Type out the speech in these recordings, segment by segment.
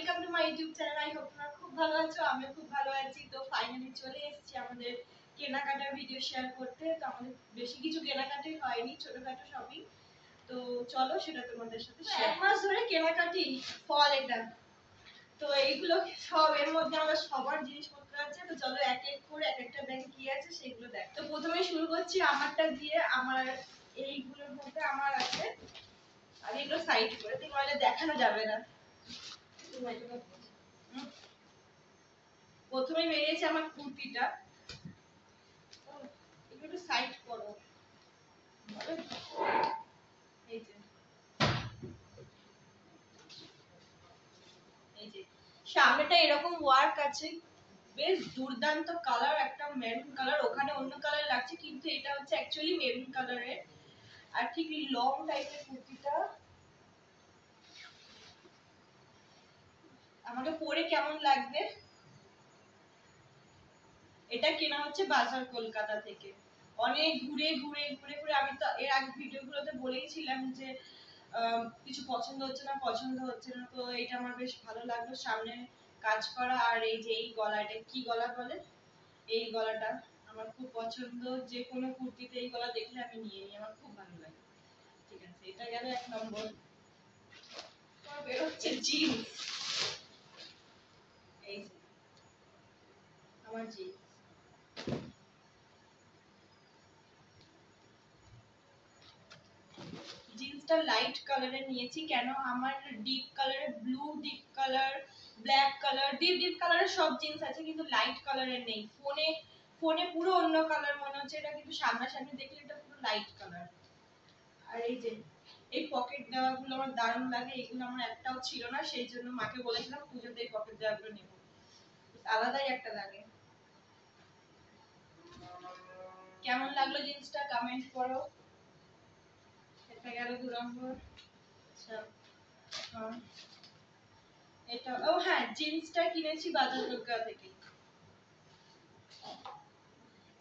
Welcome to my YouTube channel. I hope তোমরা খুব ভালো আছো, আমিও খুব ভালো আছি। তো ফাইনালি চলে এসেছি আমাদের কেনাকাটার ভিডিও শেয়ার করতে। তো আমাদের বেশি কিছু কেনাকাটি হয়নি, ছোটখাটো শপিং। তো চলো সেটা তোমাদের সাথে এক মাস ধরে কেনাকাটি ফল এটা। তো এইগুলো সব এর মধ্যে আমার সবার জিনিসপত্র আছে। তো চলো এক এক করে এক একটা ব্যাগে কি আছে সেগুলো দেখ। তো প্রথমে শুরু করছি আমারটা দিয়ে। আমার এইগুলোর মধ্যে আমার আছে, আর এগুলো সাইড করে দিই, নাহলে দেখানো যাবে না। প্রথমে বেরিয়েছে আমার কুর্তিটা, একটু সাইড করো। এই যে এই যে সামনেটা এরকম ওয়ার্ক আছে, বেশ দুর্দান্ত কালার, একটা মেরুন কালার। ওখানে অন্য কালার লাগছে কিন্তু এটা হচ্ছে অ্যাকচুয়ালি মেরুন কালারের। আর ঠিক লং টাইপের কুর্তিটা আমাকে পরে কেমন লাগবে। এটা কেনা হচ্ছে বাজার কলকাতা থেকে। অনেক ঘুরে ঘুরে ঘুরে ঘুরে, আমি তো এর আগে ভিডিওগুলোতে বলেইছিলাম যে কিছু পছন্দ হচ্ছে না। তো এটা আমার বেশ ভালো লাগলো, সামনে কাজ করা। আর এই যে এই গলাটা, কি গলা বলে, এই গলাটা আমার খুব পছন্দ। যে কোনো কুর্তিতে এই গলা দেখলে আমি নিয়ে নিই, আমার খুব ভালো লাগে। ঠিক আছে, এটা গেল এক নম্বর। বের হচ্ছে জিন্স। এই যে আমার জিন্স, জিন্সটা লাইট কালারে নিয়েছি। কেন, আমার ডিপ কালারে, blue deep colour, black colour, deep deep কালারের সব জিন্স আছে কিন্তু লাইট কালারের নেই। ফোনে ফোনে পুরো অন্য কালার মনে হচ্ছে এটা, কিন্তু সামনাসামনি দেখলে এটা পুরো লাইট কালার। আর এই যে এই পকেট দেওয়াগুলো আমার দারুণ লাগে। এগুলো আমার একটাও ছিল না, সেই জন্য মাকে বলেছিলাম পুজোতে এই পকেট দেওয়াগুলো নেব, আলাদাই একটা লাগে। কেমন লাগলো জিন্সটা কমেন্ট করো। এটা গেল 2 নম্বর। আচ্ছা, এটা, ও হ্যাঁ, জিন্সটা কিনেছি বাজার কলকাতা থেকে।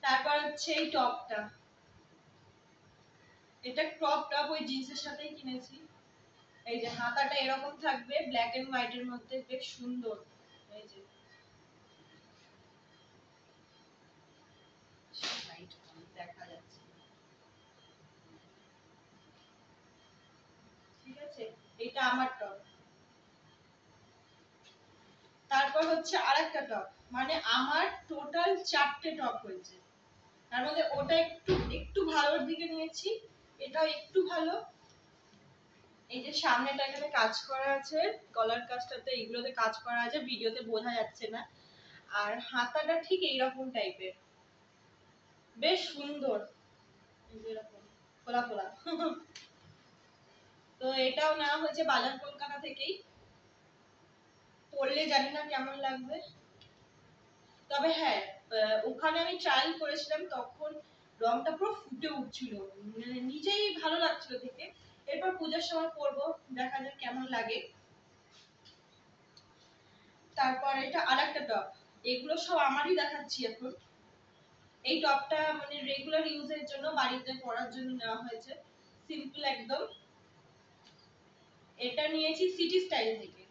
তারপর হচ্ছে এই টপটা, এটা ক্রপ টপ, ওই জিন্সের সাথেই কিনেছি। এই যে হাতাটা এরকম থাকবে, ব্ল্যাক এন্ড হোয়াইট এর মধ্যে, বেশ সুন্দর। এই যে দেখা যাচ্ছে, ঠিক আছে, এটা আমার টপ। তারপর হচ্ছে আরেকটা টপ, মানে আমার টোটাল 4টে টপ হয়েছে। তার মধ্যে ওটা একটু একটু ভালোর দিকে নিয়েছি, এটাও একটু ভালো। এই যে সামনেটা এখানে কাজ করা আছে, গলার কাজটাতে এইগুলোতে কাজ করা আছে, ভিডিওতে বোঝা যাচ্ছে না। আর হাতাটা ঠিক এইরকম টাইপের, বেশ সুন্দর, এরকম ফোলা ফোলা। তো এটাও নেওয়া হয়েছে বাজার কলকাতা থেকেই। পরলে জানি না কেমন লাগবে, তবে হ্যাঁ, ওখানে আমি ট্রায়াল করেছিলাম, তখন রংটা পুরো ফুটে উঠছিল, মানে নিজেই ভালো লাগছিল দেখে। এরপর পূজার সময় পরবো, দেখা যাক কেমন লাগে। তারপর এটা আরেকটা টপ, এগুলো সব আমারই দেখাচ্ছি এখন। এই টপটা মানে রেগুলার ইউজের জন্য, বাড়িতে পরার জন্য নেওয়া হয়েছে, সিম্পল একদম। এটা নিয়েছি সিটি স্টাইল থেকে,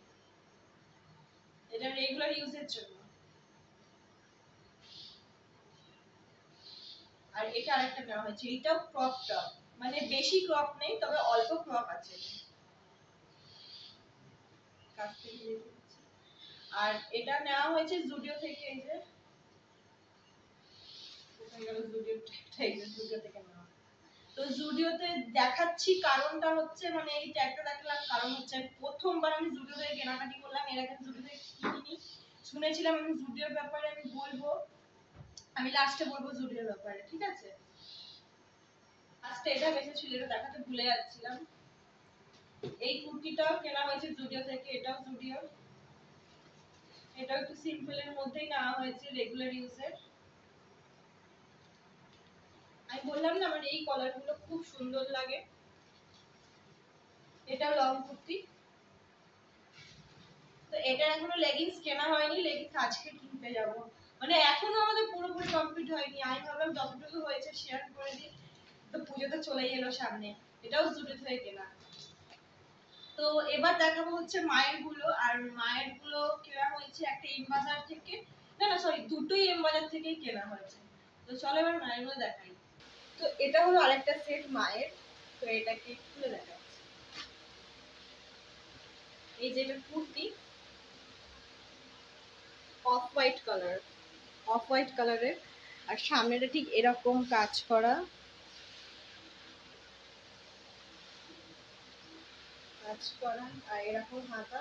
এটা রেগুলার ইউজের জন্য। আর এটা আরেকটা নেওয়া হয়েছে, এটাও ক্রপ টপ, মানে বেশি ক্রপ নেই, তবে অল্প ক্রপ আছে। আর এটা নেওয়া হয়েছে জুডিও থেকে। এই যে জুডিও থেকে নেওয়া। তো জুডিওতে দেখাচ্ছি কারণটা হচ্ছে, মানে এই ট্যাগটা দেখালাম কারণ হচ্ছে প্রথমবার আমি জুডিও থেকে কেনাকাটি করলাম, এর আগে জুডিও থেকে কিনিনি। শুনেছিলাম আমি জুডিওর ব্যাপারে আমি বলবো, আমি লাস্টে বলবো জুডিওর ব্যাপারে, ঠিক আছে। আজকে এটা বেশি ছিল, এটা দেখাতে ভুলে যাচ্ছিলাম। এই কুর্তিটাও কেনা হয়েছে জুডিও থেকে, এটাও জুডিও। এটাও একটু সিম্পলের মধ্যেই নেওয়া হয়েছে, রেগুলার ইউজের। আমি বললাম না আমার এই কলার গুলো খুব সুন্দর লাগে। এটা লং কুর্তি। তো এটা এখনো লেগিংস কেনা হয়নি, লেগিংস আজকে কিনতে যাব। মানে এখনো আমাদের পুরোপুরি কমপ্লিট হয়নি, আমি ভাবলাম যতটুকু হয়েছে শেয়ার করে দিই। তো পুজো তো চলেই এলো সামনে, এটাও জুডিও থেকে কেনা। তো তো এবার দেখাবো হচ্ছে মায়ের গুলো, আর মায়ের গুলো কেনা হয়েছে একটা এম বাজার থেকে, না না সরি দুটোই এম বাজার থেকেই কেনা হয়েছে। তো চলো এবার মায়ের গুলো দেখাই। তো এটা হলো আরেকটা সেট মায়ের, তো এটাকে খুলে দেখাচ্ছি। এই যে এটা kurti, off white colour, off white কালারের, আর সামনেটা ঠিক এরকম কাজ করা, কাজ করা, আর এরকম হাতা,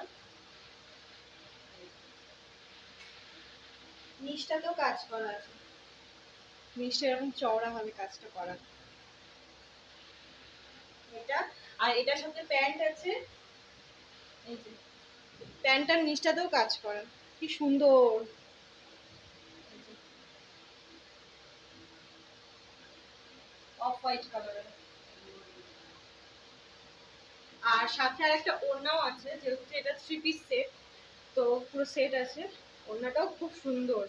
নিচটাতেও কাজ করা আছে, নিচটা এরকম চওড়া ভাবে কাজটা করা এটা। আর এটার সাথে প্যান্ট আছে, এই যে প্যান্টটার নিচটাতেও কাজ করা, কি সুন্দর, অফ হোয়াইট কালারের। আর সাথে আর একটা ওড়নাও আছে, যেহেতু এটা 3 পিস সেট, তো পুরো সেট আছে, ওড়নাটাও খুব সুন্দর।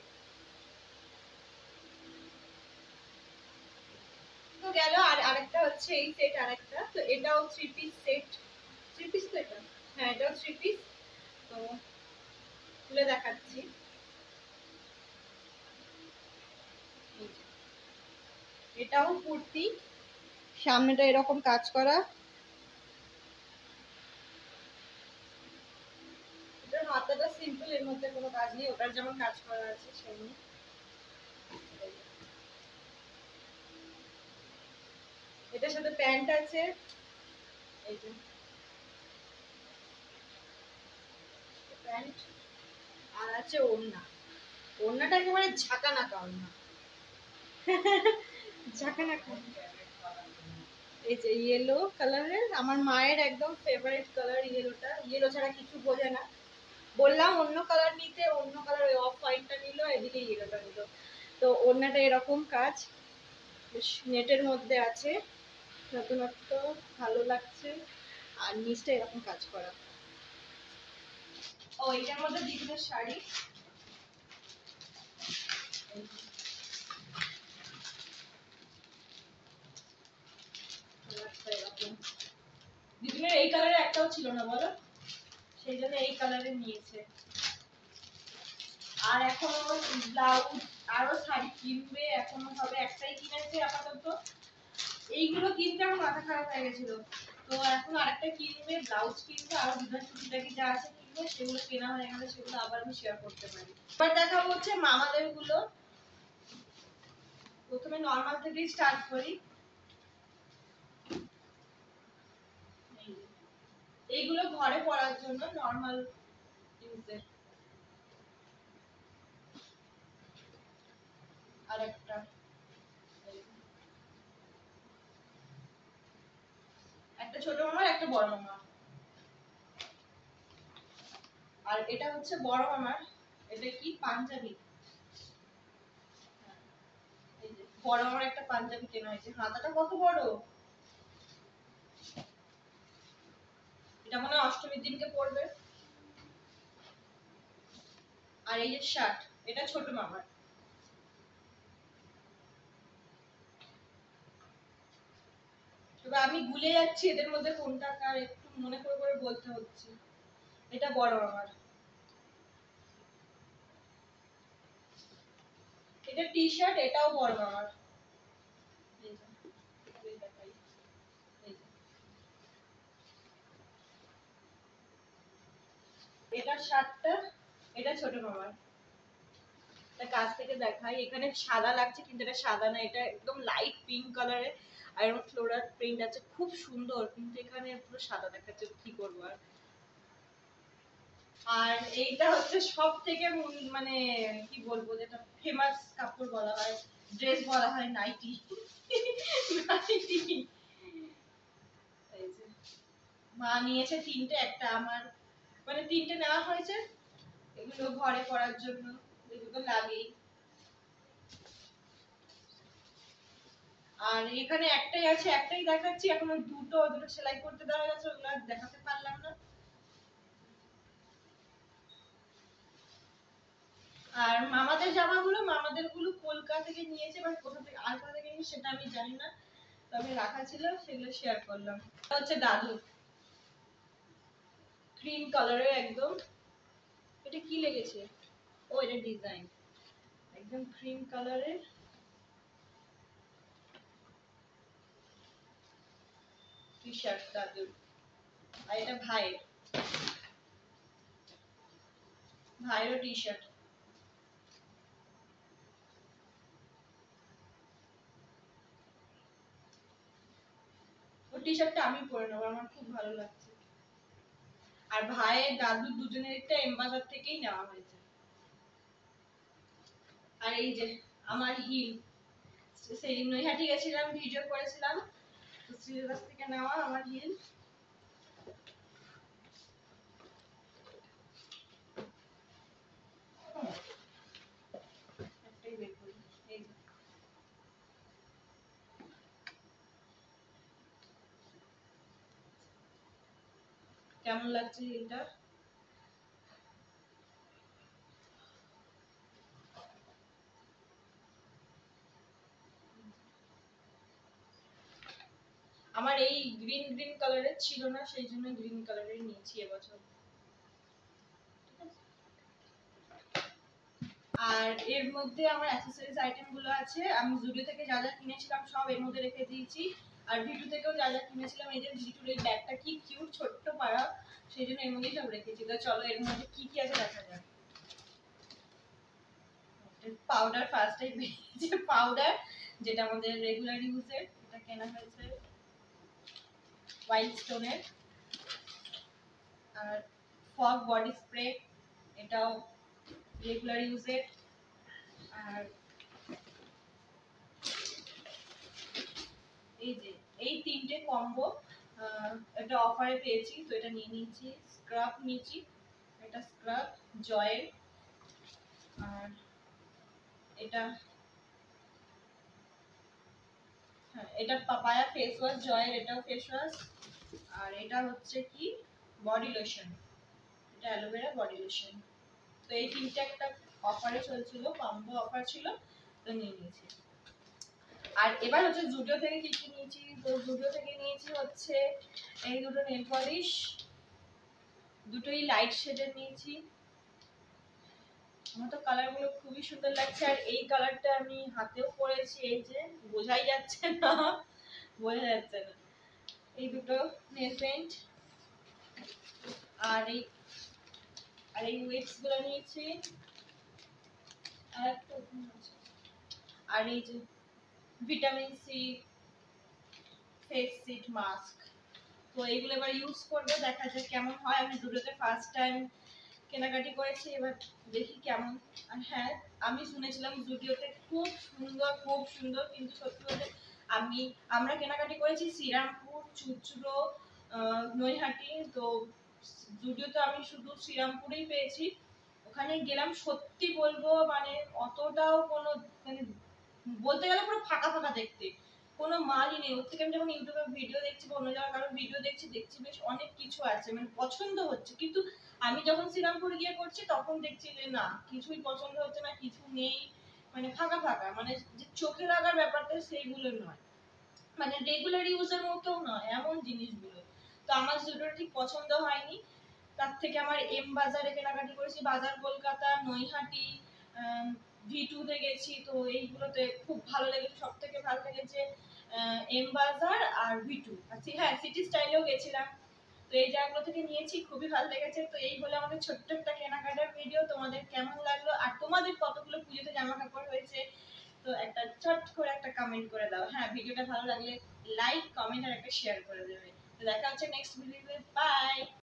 তো গেল, আর আরেকটা হচ্ছে এই সেট আরেকটা, তো এটাও 3 পিস সেট, 3 পিস তো এটা, হ্যাঁ এটাও 3 পিস। তো খুলে দেখাচ্ছি, এটাও কুর্তি, সামনেটা এরকম কাজ করা, এটার হাতাটা সিম্পল, এর মধ্যে কোনো কাজ নেই, ওটার যেমন কাজ করা আছে সেমনি। এটার সাথে প্যান্ট আছে, এই যে প্যান্ট, আর আছে ওড়না, ওড়নাটা একেবারে ঝাঁকানাকা ওড়না, ঝাঁকানাকা। এই যে ইয়েলো কালারের, আমার মায়ের একদম ফেভারিট কালার ইয়েলোটা, ইয়েলো ছাড়া কিছু বোঝে না। বললাম অন্য কালার নিতে, অন্য কালার ওই অফ হোয়াইটটা নিল, এদিকে ইয়েলোটা নিল। তো ওড়নাটা এরকম কাজ, বেশ নেটের মধ্যে আছে, নতুনত্ব, ভালো লাগছে। আর নিচটা এরকম কাজ করা। ও এটার মধ্যে বিভিন্ন শাড়ি, দিদিমের এই কালারের একটাও ছিল না বলো, সেই জন্য এই কালারের নিয়েছে। আর এখনো ব্লাউজ, আরো শাড়ি কিনবে, এখনো হবে একটাই কিনেছে আপাতত, এইগুলো কিনতে আমার মাথা খারাপ হয়ে গেছিল। তো এখন আরেকটা কিনবে, ব্লাউজ কিনবে, আর বিভিন্ন টুকিটাকি যা আছে কিনবে, সেগুলো কেনা হয়ে গেলে সেগুলো আবার আমি শেয়ার করতে পারি। এবার দেখাবো হচ্ছে মামাদের গুলো, প্রথমে নরমাল থেকে স্টার্ট করি। এইগুলো ঘরে পরার জন্য নরমাল ইউজের। আরেকটা একটা ছোট মামার, একটা বড় মামা। আর এটা হচ্ছে বড় মামার, এটা কি পাঞ্জাবি, এই যে বড় মামার একটা পাঞ্জাবি কেনা হয়েছে, হাতাটা কত বড়, এটা মনে হয় অষ্টমীর দিনকে পরবে। আর এই যে শার্ট, এটা ছোট মামার। তবে আমি ভুলে যাচ্ছি এদের মধ্যে কোনটা কার, একটু মনে করে করে বলতে হচ্ছে। এটা বড় মামার, এটা টি শার্ট, এটাও বড় মামার। এটা শার্টটা, এটা ছোট মামার। এটা কাছ থেকে দেখাই, এখানে সাদা লাগছে কিন্তু এটা সাদা না, এটা একদম লাইট পিঙ্ক কালারের, আর এরকম ফ্লোরাল প্রিন্ট আছে, খুব সুন্দর, কিন্তু এখানে পুরো সাদা দেখাচ্ছে, কি করবো আর। আর এইটা হচ্ছে সব থেকে মানে কি বলবো, যেটা ফেমাস কাপড় বলা হয়, ড্রেস বলা হয়, নাইটি। নাইটি, এই যে মা নিয়েছে তিনটে, একটা আমার, মানে তিনটে নেওয়া হয়েছে, এগুলো ঘরে পরার জন্য, এগুলো লাগেই। আর এখানে একটাই আছে, একটাই দেখাচ্ছি, এখনো দুটো দুটো সেলাই করতে দেওয়া গেছে, ওগুলো দেখাতে পারলাম না। আর মামাদের জামাগুলো, মামাদের গুলো কলকাতা থেকে নিয়েছে, বাট কোথা থেকে আর কোথা থেকে নিয়েছে সেটা আমি জানি না, তবে রাখা ছিল, সেগুলো শেয়ার করলাম। হচ্ছে দাদু, ক্রিম কালারের একদম। এটা কি লেগেছে? ও এটা ডিজাইন। একদম ক্রিম কালারের টি শার্ট দাদুর। আর এটা ভাইয়েরও টি শার্ট। ও টি শার্টটা আমি পরে নেবো, আমার খুব ভালো লাগছে। আর ভাইয়ের দাদু দুজনের একটা এমবাজার থেকেই নেওয়া হয়েছে। আর এই যে আমার হিল, সেদিন নৈহাটি গেছিলাম, ভিডিও করেছিলাম, তো শ্রীলেদার থেকে নেওয়া আমার হিল। একটাই বের করি, এই যে। কেমন লাগছে হিলটা? আমার এই গ্রিন গ্রিন কালারের ছিল না, সেই জন্য গ্রিন কালারের নিয়েছি এবছর। আর এর মধ্যে আমার অ্যাকসেসরিজ আইটেম গুলো আছে, আমি জুডিও থেকে যা যা কিনেছিলাম সব এর মধ্যে রেখে দিয়েছি। আর ভিটু থেকেও যা যা কিনেছিলাম, এই যে ভিটুর এই ব্যাগটা কি কিউট, ছোট্ট পাড়া, সেই জন্য এর মধ্যেই সব রেখেছি। তো চলো এর মধ্যে কি কি আছে দেখা যাক। পাউডার ফার্স্টেই পেয়েছি, পাউডার যেটা আমাদের রেগুলার ইউজের, এটা কেনা হয়েছে ওয়াইল্ড স্টোনের। আর ফগ বডি স্প্রে, এটাও রেগুলার ইউজের। আর এই যে এই তিনটে কম্বো এটা অফারে পেয়েছি, তো এটা নিয়ে নিয়েছি। স্ক্রাব নিয়েছি, এটা স্ক্রাব জয়ের। আর এটা, হ্যাঁ এটা পাপায়া ফেস ওয়াশ জয়ের, এটাও ফেস ওয়াশ। আর এটা হচ্ছে কি বডি লোশন, এটা অ্যালোভেরা বডি লোশন। তো এই তিনটে একটা অফারে চলছিল, কম্বো অফার ছিল, তো নিয়ে নিয়েছি। আর এবার হচ্ছে জুডিও থেকে কি কি নিয়েছি, তো জুডিও থেকে নিয়েছি হচ্ছে এই দুটো নেল পলিশ, দুটোই লাইট শেডের নিয়েছি। আমার তো কালারগুলো খুবই সুন্দর লাগছে। আর এই কালারটা আমি হাতেও পরেছি, এই যে বোঝাই যাচ্ছে না, বোঝা যাচ্ছে না। এই দুটো নেল পেন্ট। আর এই ওয়েক্স গুলো নিয়েছি। আর এই যে vitamin C face sheet mask, তো এইগুলো এবার ইউজ করবো, দেখা যাক কেমন হয়। আমি জুডিওতে ফার্স্ট টাইম কেনাকাটি করেছি, এবার দেখি কেমন। আর হ্যাঁ, আমি শুনেছিলাম জুডিওতে খুব সুন্দর, কিন্তু সত্যি বলতে আমরা কেনাকাটি করেছি শ্রীরামপুর, চুচড়ো, নৈহাটি, তো জুডিওতে আমি শুধু শ্রীরামপুরেই পেয়েছি। ওখানে গেলাম, সত্যি বলবো মানে অতটাও কোনো মানে বলতে গেলে পুরো ফাঁকা ফাঁকা দেখতে, কোনো মালই নেই। ওর থেকে আমি যখন ইউটিউবে ভিডিও দেখছি বা অন্য জায়গায় কারোর ভিডিও দেখছি বেশ অনেক কিছু আছে, মানে পছন্দ হচ্ছে, কিন্তু আমি যখন শ্রীরামপুর গিয়ে করছি তখন দেখছি যে না, কিছুই পছন্দ হচ্ছে না, কিছু নেই, মানে ফাঁকা ফাঁকা, মানে যে চোখে লাগার ব্যাপারটা সেইগুলো নয়, মানে রেগুলার ইউজের মতো নয় এমন জিনিসগুলো। তো আমার যেটা ঠিক পছন্দ হয়নি, তার থেকে আমার এম বাজারে কেনাকাটি করেছি, বাজার কলকাতা, নৈহাটি, ভি2 গেছি, তো এইগুলোতে খুব ভালো লেগেছে। সব থেকে ভালো লেগেছে এম বাজার আর ভি2। হ্যাঁ সিটি স্টাইলেও গেছিলাম। তো এই জায়গাগুলো থেকে নিয়েছি, খুবই ভালো লেগেছে। তো এই হলো আমাদের ছোট্ট একটা কেনাকাটার ভিডিও। তোমাদের কেমন লাগলো আর তোমাদের কতগুলো পুজোতে জামা কাপড় হয়েছে, তো একটা চট করে একটা কমেন্ট করে দাও। হ্যাঁ ভিডিওটা ভালো লাগলে লাইক কমেন্ট আর একটা শেয়ার করে দেবে। তো দেখা হচ্ছে নেক্সট ভিডিওতে, বাই।